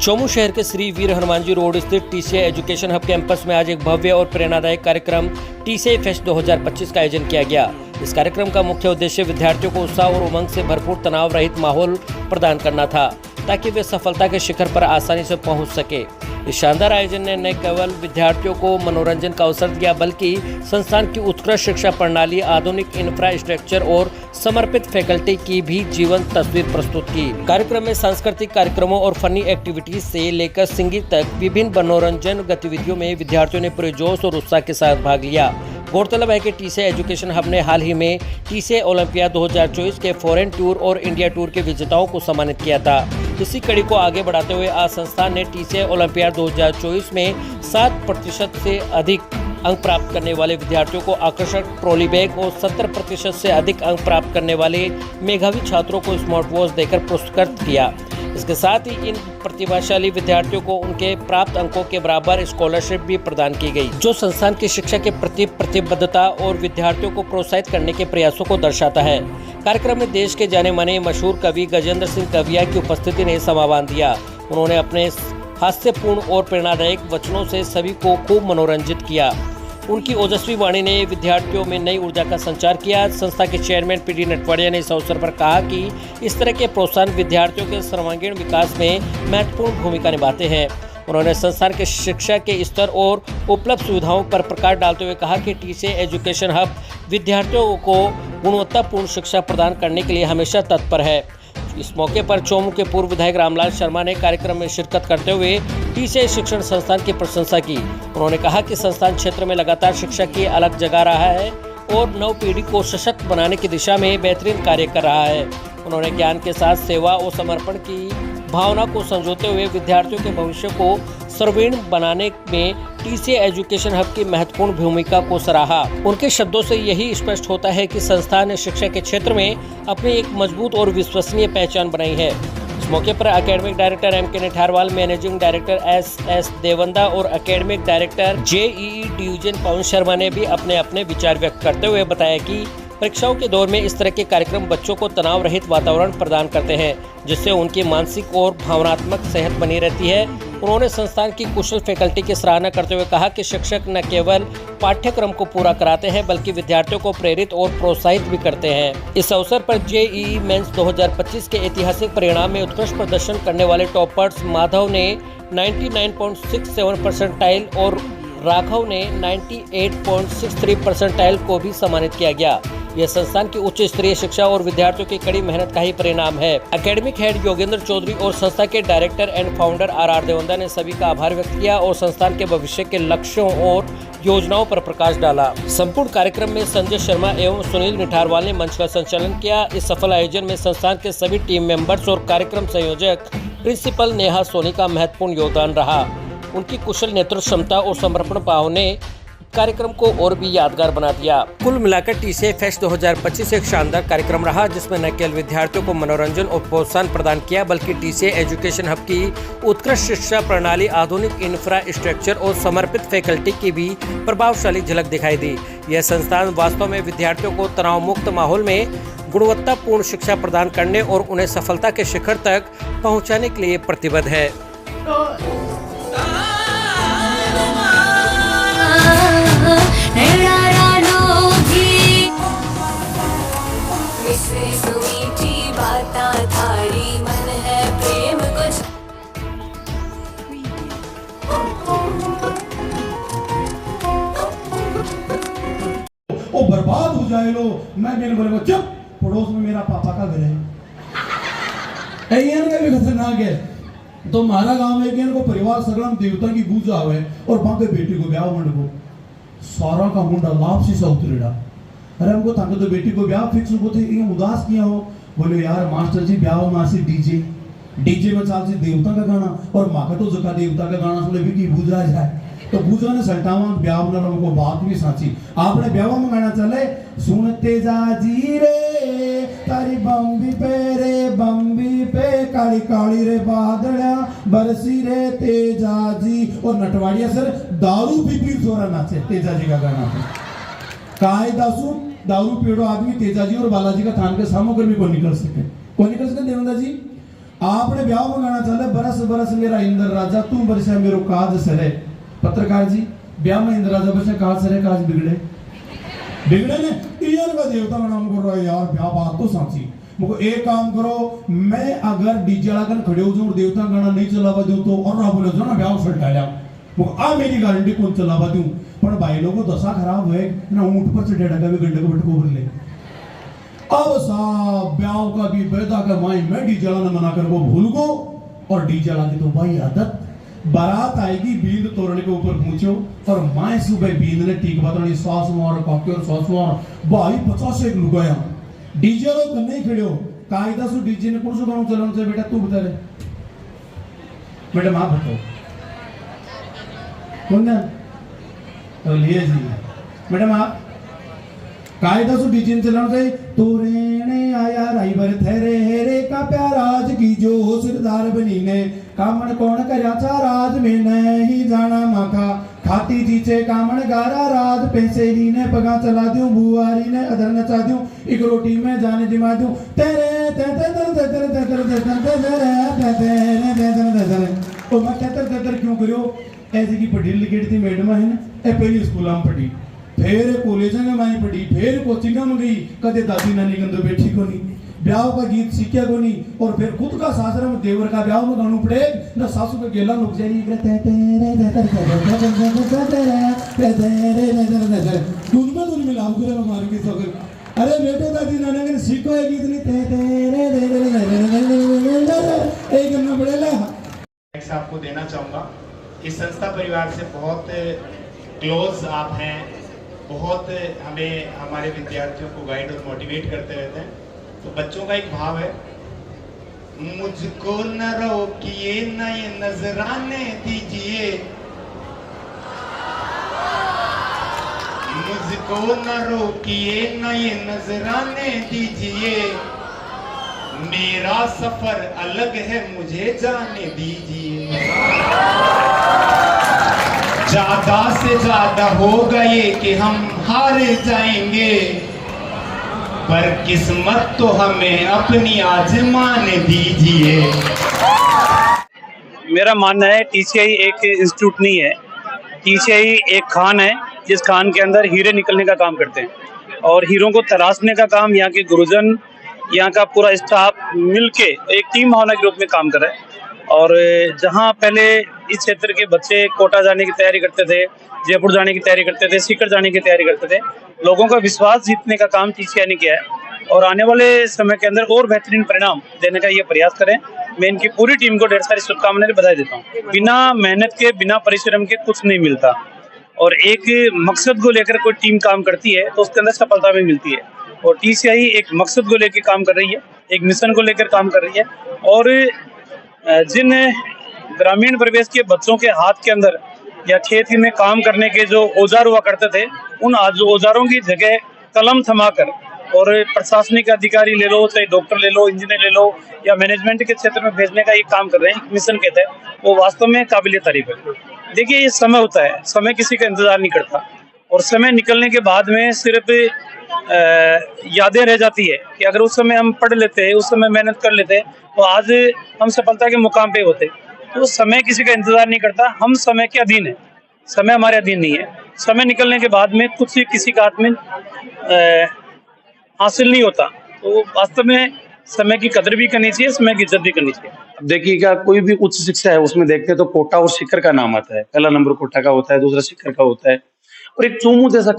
चौमू शहर के श्री वीर हनुमान जी रोड स्थित टीसीए एजुकेशन हब कैंपस में आज एक भव्य और प्रेरणादायक कार्यक्रम टीसीए फेस्ट 2025 का आयोजन किया गया। इस कार्यक्रम का मुख्य उद्देश्य विद्यार्थियों को उत्साह और उमंग से भरपूर तनाव रहित माहौल प्रदान करना था, ताकि वे सफलता के शिखर पर आसानी से पहुंच सके। इस शानदार आयोजन ने न केवल विद्यार्थियों को मनोरंजन का अवसर दिया, बल्कि संस्थान की उत्कृष्ट शिक्षा प्रणाली, आधुनिक इंफ्रास्ट्रक्चर और समर्पित फैकल्टी की भी जीवंत तस्वीर प्रस्तुत की। कार्यक्रम में सांस्कृतिक कार्यक्रमों और फनी एक्टिविटीज से लेकर संगीत तक विभिन्न मनोरंजन गतिविधियों में विद्यार्थियों ने पूरे जोश और उत्साह के साथ भाग लिया। गौरतलब है कि टीसीए एजुकेशन हब ने हाल ही में टीसीए ओलंपियाड 2024 के फॉरेन टूर और इंडिया टूर के विजेताओं को सम्मानित किया था। इसी कड़ी को आगे बढ़ाते हुए आज संस्थान ने टीसीए ओलंपियाड 2024 में 7% से अधिक अंक प्राप्त करने वाले विद्यार्थियों को आकर्षक ट्रॉली बैग और 70% से अधिक अंक प्राप्त करने वाले मेधावी छात्रों को स्मार्ट वॉच देकर पुरस्कृत किया। इसके साथ ही इन प्रतिभाशाली विद्यार्थियों को उनके प्राप्त अंकों के बराबर स्कॉलरशिप भी प्रदान की गई, जो संस्थान की शिक्षा के प्रति प्रतिबद्धता और विद्यार्थियों को प्रोत्साहित करने के प्रयासों को दर्शाता है। कार्यक्रम में देश के जाने माने मशहूर कवि गजेंद्र सिंह कविया की उपस्थिति ने समा बांध दिया। उन्होंने अपने हास्यपूर्ण और प्रेरणादायक वचनों से सभी को खूब मनोरंजित किया। उनकी ओजस्वी वाणी ने विद्यार्थियों में नई ऊर्जा का संचार किया। संस्था के चेयरमैन पीडी नटवाड़िया ने इस अवसर पर कहा कि इस तरह के प्रोत्साहन विद्यार्थियों के सर्वांगीण विकास में महत्वपूर्ण भूमिका निभाते हैं। उन्होंने संस्थान के शिक्षा के स्तर और उपलब्ध सुविधाओं पर प्रकाश डालते हुए कहा कि टीसीए एजुकेशन हब विद्यार्थियों को गुणवत्तापूर्ण शिक्षा प्रदान करने के लिए हमेशा तत्पर है। इस मौके पर चौमू के पूर्व विधायक रामलाल शर्मा ने कार्यक्रम में शिरकत करते हुए टीसीए शिक्षण संस्थान की प्रशंसा की। उन्होंने कहा कि संस्थान क्षेत्र में लगातार शिक्षा की अलग जगह रहा है और नव पीढ़ी को सशक्त बनाने की दिशा में बेहतरीन कार्य कर रहा है। उन्होंने ज्ञान के साथ सेवा और समर्पण की भावना को संजोते हुए विद्यार्थियों के भविष्य को सर्वोत्तम बनाने में टीसीए एजुकेशन हब की महत्वपूर्ण भूमिका को सराहा। उनके शब्दों से यही स्पष्ट होता है कि संस्थान ने शिक्षा के क्षेत्र में अपनी एक मजबूत और विश्वसनीय पहचान बनाई है। इस मौके पर academic director M K. Nitharwal, managing director S S. Dewanda और academic director JEE division Pawan Sharma ने भी अपने अपने विचार व्यक्त करते हुए बताया कि परीक्षाओं के दौर में इस तरह के कार्यक्रम बच्चों को तनाव रहित वातावरण प्रदान करते हैं, जिससे उनकी मानसिक और भावनात्मक सेहत बनी रहती है। उन्होंने संस्थान की कुशल फैकल्टी की सराहना करते हुए कहा कि शिक्षक न केवल पाठ्यक्रम को पूरा कराते हैं, बल्कि विद्यार्थियों को प्रेरित और प्रोत्साहित भी करते हैं। इस अवसर पर जेईई मेंस 2025 के ऐतिहासिक परिणाम में उत्कृष्ट प्रदर्शन करने वाले टॉपर्स माधव ने 99.67 परसेंटाइल और राघव ने 98.63 परसेंटाइल को भी सम्मानित किया गया। यह संस्थान की उच्च स्तरीय शिक्षा और विद्यार्थियों की कड़ी मेहनत का ही परिणाम है। एकेडमिक हेड योगेंद्र चौधरी और संस्था के director and founder R Dewanda ने सभी का आभार व्यक्त किया और संस्थान के भविष्य के लक्ष्यों और योजनाओं पर प्रकाश डाला। संपूर्ण कार्यक्रम में संजय शर्मा एवं सुनील निठारवाल ने मंच का संचालन किया। इस सफल आयोजन में संस्थान के सभी टीम मेंबर्स और कार्यक्रम संयोजक प्रिंसिपल नेहा सोनी का महत्वपूर्ण योगदान रहा। उनकी कुशल नेतृत्व क्षमता और समर्पण भाव ने कार्यक्रम को और भी यादगार बना दिया। कुल मिलाकर टीसीए फेस्ट 2025 एक शानदार कार्यक्रम रहा, जिसमें न केवल विद्यार्थियों को मनोरंजन और प्रोत्साहन प्रदान किया, बल्कि टीसीए एजुकेशन हब की उत्कृष्ट शिक्षा प्रणाली, आधुनिक इंफ्रास्ट्रक्चर और समर्पित फैकल्टी की भी प्रभावशाली झलक दिखाई दी। यह संस्थान वास्तव में विद्यार्थियों को तनाव मुक्त माहौल में गुणवत्तापूर्ण शिक्षा प्रदान करने और उन्हें सफलता के शिखर तक पहुँचाने के लिए प्रतिबद्ध है। वो बर्बाद हो जाए लो। मैं मेरे बोले चुप, पड़ोस में मेरा पापा का घर है, का भी खतरनाक है। तो हमारा गांव में को परिवार सगलम देवता की पूजा हुए और बाके बेटी को ब्याह मंड को सारा का मुंडा लाभ से उतरेड़ा। अरे हमको था तो बेटी को ब्याह फिक्स हो थे, उदास किया हो। बोले यार मास्टर जी ब्याह में से डीजे में चाल से देवता का गाना और माँ का तो जका देवता का गाना सुने भी की पूजा जाए। तो पूजा ने सल्टावा ब्याह में हमको बात भी साची। आपने ब्याह में गाना चले सुनते जा जी रे तारी बम्बी पे काली काली रे बादड़ा बरसी रे तेजा जी। और नटवाड़िया सर दारू पी पी सोरा नाचे तेजा जी का गाना काय दासू दारू पीड़ो आदमी तेजा जी और बालाजी का थान के सामों कर भी कौन निकल सके देवंदा जी। आपने ब्याह में गाना चले बरस बरस मेरा इंद्र राजा तू बरसे मेरो काज सरे। पत्रकार जी ब्याह में इंद्र राजा बरसे काज सरे काज बिगड़े बिगड़े ने ईयर का देवता का नाम करो यार ब्याह बात तो साची मुझको एक काम करो मैं अगर डीजे वाला कन खड़े हो जाऊं देवता गाना नहीं चलावा दूं तो और ना बोले जो ना ब्याह से डाला मुझको आ मेरी गारंटी कौन चलावा दूं पर भाई लोगों को दशा खराब हुए ना ऊंट पर से डेढ़ का भी गंडे को बटको भर ले अब साहब ब्याह का भी बेदा का माई मैं डीजे वाला मना कर वो भूल गो और डीजे वाला की तो भाई आदत बारात आएगी बींद तोड़ने के ऊपर पहुंचो और माए सुबह बींद ने टीक बतनी सास मार काके और सास मार भाई 50 एक लुगाया डीजे रो कन्ने ही खड़े हो कायदा सु डीजे ने कौन सा गाना चलाना चाहिए बेटा तू बता रहे बेटा मां बताओ कौन है तो लिए जी मैडम आप कायदा सु डीजे ने चलाना चाहिए तोरे ने आया राइबर थेरे हेरे का प्यारा आज की जो सिरदार बनी ने कामन कौन करया था राज में नहीं जाना माखा खाती जीचे कामन गारा राज पैसे ली ने पगा चला दूं बुआरी ने अदर नचा दूं एक रोटी में जाने दिमा दूं तेरे तेरे तेरे तेरे तेरे तेरे ओ मैं तेरे क्यों करियो ऐसे की पढ़ी लिखी थी मैडम है ना ए पहली स्कूल में पढ़ी फिर कॉलेज में मैं पढ़ी फिर कोचिंग में गई कदे दादी नानी गंदो बैठी को नहीं ब्याह का गीत सीखा को नहीं और फिर खुद का सासरा में देवर का ब्याह में गानू पड़े ना सासू का गेला लोग जारी दूध में लाभ करे मार के सगर अरे बेटे दादी नाना के सीखो है गीत नहीं एक गन्ना पड़ेला आपको देना चाहूँगा इस संस्था परिवार से बहुत क्लोज आप हैं बहुत हमें हमारे विद्यार्थियों को गाइड और मोटिवेट करते रहते हैं तो बच्चों का एक भाव है मुझको न रोकिए न ये नजराने दीजिए मुझको न रोकिए न ये नजराने दीजिए मेरा सफर अलग है मुझे जाने दीजिए ज्यादा से ज्यादा हो गए कि हम हार जाएंगे पर किस्मत तो हमें अपनी आजमाने दीजिए। मेरा मानना है टीसीआई एक इंस्टीट्यूट नहीं है, टीसीआई एक खान है जिस खान के अंदर हीरे निकलने का काम करते हैं और हीरों को तराशने का काम यहाँ के गुरुजन यहाँ का पूरा स्टाफ मिलके एक टीम भावना के रूप में काम कर रहा है। और जहाँ पहले इस क्षेत्र के बच्चे कोटा जाने की तैयारी करते थे, जयपुर जाने की तैयारी करते थे, सीकर जाने की तैयारी करते थे, लोगों का विश्वास जीतने का काम टीसीआई ने किया है और आने वाले समय के अंदर और बेहतरीन परिणाम देने का ये प्रयास करें। मैं इनकी पूरी टीम को ढेर सारी शुभकामनाएं बधाई देता हूँ। बिना मेहनत के बिना परिश्रम के कुछ नहीं मिलता और एक मकसद को लेकर कोई टीम काम करती है तो उसके अंदर सफलता भी मिलती है और टीसीआई एक मकसद को लेकर काम कर रही है, एक मिशन को लेकर काम कर रही है और जिन ग्रामीण परिवेश के बच्चों के हाथ के अंदर या खेती में काम करने के जो औजार हुआ करते थे उन औजारों की जगह कलम थमाकर और प्रशासनिक अधिकारी ले लो, चाहे डॉक्टर ले लो, इंजीनियर ले लो या मैनेजमेंट के क्षेत्र में भेजने का ये काम कर रहे हैं मिशन के तहत, वो वास्तव में काबिल तारीफ है। देखिए ये समय होता है, समय किसी का इंतजार नहीं करता और समय निकलने के बाद में सिर्फ यादें रह जाती है कि अगर उस समय हम पढ़ लेते, उस समय मेहनत कर लेते तो आज हम सफलता के मुकाम पे होते। तो समय किसी का इंतजार नहीं करता, हम समय के अधीन है, समय हमारे अधीन नहीं है। समय निकलने के बाद में कुछ किसी का हाथ में हासिल नहीं होता, तो वास्तव में समय की कदर भी करनी चाहिए, समय की इज्जत भी करनी चाहिए। अब देखिएगा कोई भी उच्च शिक्षा है उसमें देखते हैं तो कोटा और सीकर का नाम आता है, पहला नंबर कोटा का होता है, दूसरा सीकर का होता है और एक चूमू जैसा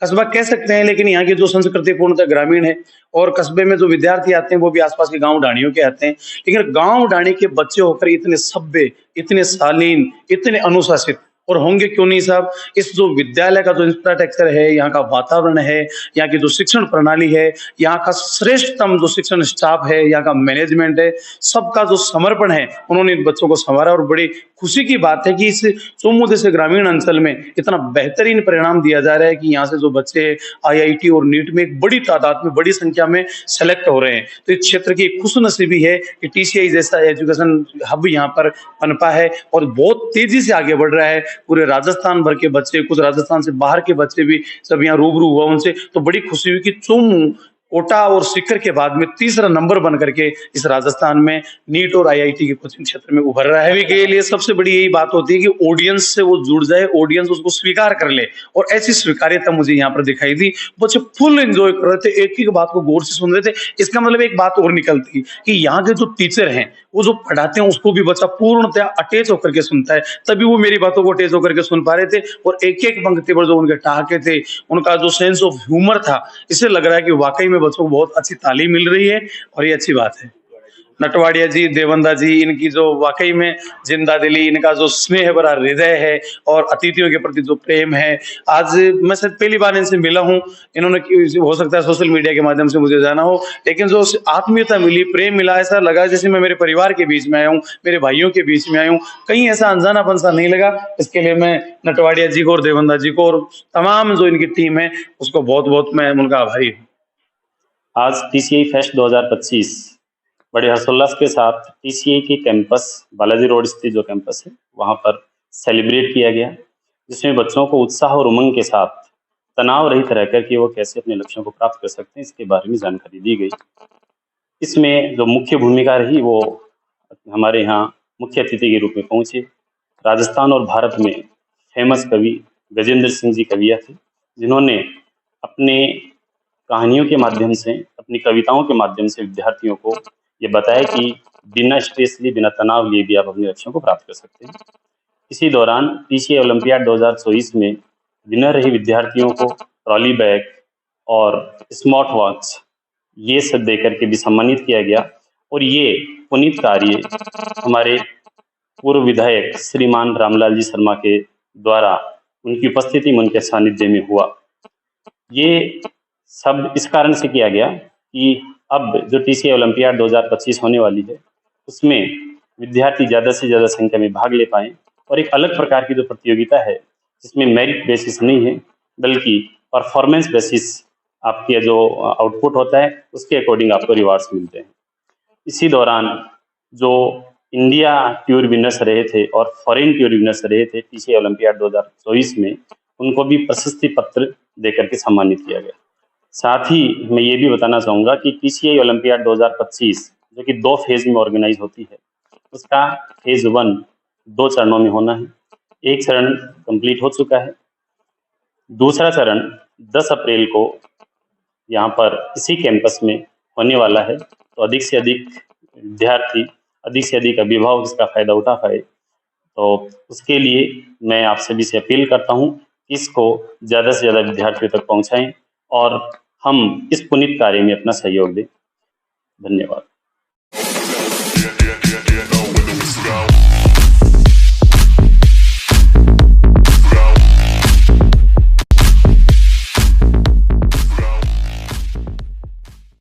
कस्बा कह सकते हैं, लेकिन यहाँ की जो संस्कृति पूर्णतः ग्रामीण है और कस्बे में जो विद्यार्थी आते हैं वो भी आसपास के गांव ढाणियों के आते हैं, लेकिन गांव ढाणी के बच्चे होकर इतने सभ्य, इतने शालीन, इतने अनुशासित और होंगे क्यों नहीं साहब। इस जो विद्यालय का जो इंफ्रास्ट्रक्चर है, यहाँ का वातावरण है, यहाँ की जो शिक्षण प्रणाली है, यहाँ का श्रेष्ठतम जो शिक्षण स्टाफ है, यहाँ का मैनेजमेंट है, सबका जो समर्पण है उन्होंने इन बच्चों को संवारा और बड़ी खुशी की बात है कि इस चोमू जैसे ग्रामीण अंचल में इतना बेहतरीन परिणाम दिया जा रहा है कि यहाँ से जो बच्चे IIT और नीट में एक बड़ी तादाद में, बड़ी संख्या में सेलेक्ट हो रहे हैं। तो इस क्षेत्र की खुशनसीबी है कि टीसीआई जैसा एजुकेशन हब यहाँ पर पनपा है और बहुत तेजी से आगे बढ़ रहा है। पूरे राजस्थान भर के बच्चे, कुछ राजस्थान से बाहर के बच्चे भी सब यहाँ रूबरू हुआ उनसे, तो बड़ी खुशी हुई कि चोमू कोटा और सीकर के बाद में तीसरा नंबर बन करके इस राजस्थान में नीट और आईआईटी के कोचिंग क्षेत्र में उभर रहा है। के लिए सबसे बड़ी यही बात होती है कि ऑडियंस से वो जुड़ जाए, ऑडियंस उसको स्वीकार कर ले, और ऐसी स्वीकार्यता मुझे यहाँ पर दिखाई दी। बच्चे फुल एंजॉय कर रहे थे, एक एक बात को गौर से सुन रहे थे। इसका मतलब एक बात और निकलती कि यहाँ के जो टीचर हैं वो जो पढ़ाते हैं उसको भी बच्चा पूर्णतः अटैच होकर के सुनता है, तभी वो मेरी बातों को अटैच होकर के सुन पा रहे थे। और एक एक पंक्ति पर जो उनके ठहाके थे, उनका जो सेंस ऑफ ह्यूमर था, इससे लग रहा है कि वाकई में बच्चों को बहुत अच्छी तालीम मिल रही है और ये अच्छी बात है। नटवाड़िया जी, देवंदा जी, इनकी जो वाकई में जिंदा दिली, इनका जो स्नेह भरा हृदय है और अतिथियों के प्रति जो प्रेम है। आज मैं शायद पहली बार इनसे मिला हूं, इन्होंने हो सकता है सोशल मीडिया के माध्यम से मुझे जाना हो, लेकिन जो आत्मीयता मिली, प्रेम मिला, ऐसा लगा जैसे मैं मेरे परिवार के बीच में आया हूँ, मेरे भाइयों के बीच में आया हूँ। कहीं ऐसा अनजानापन सा नहीं लगा। इसके लिए मैं नटवाड़िया जी को और देवंदा जी को और तमाम जो इनकी टीम है उसको बहुत बहुत मैं उनका आभारी हूँ। आज टीसीआई फेस्ट 2025 बड़े हर्षोल्लास के साथ टीसीआई के कैंपस, बालाजी रोड स्थित जो कैंपस है वहाँ पर सेलिब्रेट किया गया, जिसमें बच्चों को उत्साह और उमंग के साथ तनाव रहित रहकर के वो कैसे अपने लक्ष्यों को प्राप्त कर सकते हैं इसके बारे में जानकारी दी गई। इसमें जो मुख्य भूमिका रही वो हमारे यहाँ मुख्य अतिथि के रूप में पहुँचे राजस्थान और भारत में फेमस कवि गजेंद्र सिंह जी कविया थे, जिन्होंने अपने कहानियों के माध्यम से, अपनी कविताओं के माध्यम से विद्यार्थियों को ये बताया कि बिना स्ट्रेस लिए, बिना तनाव लिए भी आप अपने लक्ष्यों को प्राप्त कर सकते हैं। इसी दौरान टीसीआई ओलंपियाड 2024 में विनर रही विद्यार्थियों को ट्रॉली बैग और स्मार्ट वॉच ये सब देकर के भी सम्मानित किया गया। और ये पुनीत कार्य हमारे पूर्व विधायक श्रीमान रामलाल जी शर्मा के द्वारा उनकी उपस्थिति में, उनके सानिध्य में हुआ। ये सब इस कारण से किया गया कि अब जो टीसीआई ओलंपियाड 2025 होने वाली है उसमें विद्यार्थी ज़्यादा से ज़्यादा संख्या में भाग ले पाएँ, और एक अलग प्रकार की जो प्रतियोगिता है जिसमें मेरिट बेसिस नहीं है बल्कि परफॉर्मेंस बेसिस आपके जो आउटपुट होता है उसके अकॉर्डिंग आपको रिवार्ड्स मिलते हैं। इसी दौरान जो इंडिया टूर विनर्स रहे थे और फॉरेन टूर विनर्स रहे थे टीसीआई ओलंपियाड 2024 में, उनको भी प्रशस्ति पत्र देकर के सम्मानित किया गया। साथ ही मैं ये भी बताना चाहूँगा कि टीसीआई ओलंपियाड 2025 जो कि 2 फेज में ऑर्गेनाइज होती है, उसका फेज 1 2 चरणों में होना है। एक चरण कंप्लीट हो चुका है, दूसरा चरण 10 अप्रैल को यहाँ पर इसी कैंपस में होने वाला है। तो अधिक से अधिक विद्यार्थी, अधिक से अधिक अभिभावक इसका फायदा उठा पाए। तो उसके लिए मैं आप सभी से अपील करता हूँ कि इसको ज़्यादा से ज़्यादा विद्यार्थियों तक पहुँचाएं और हम इस पुनीत कार्य में अपना सहयोग दें। धन्यवाद।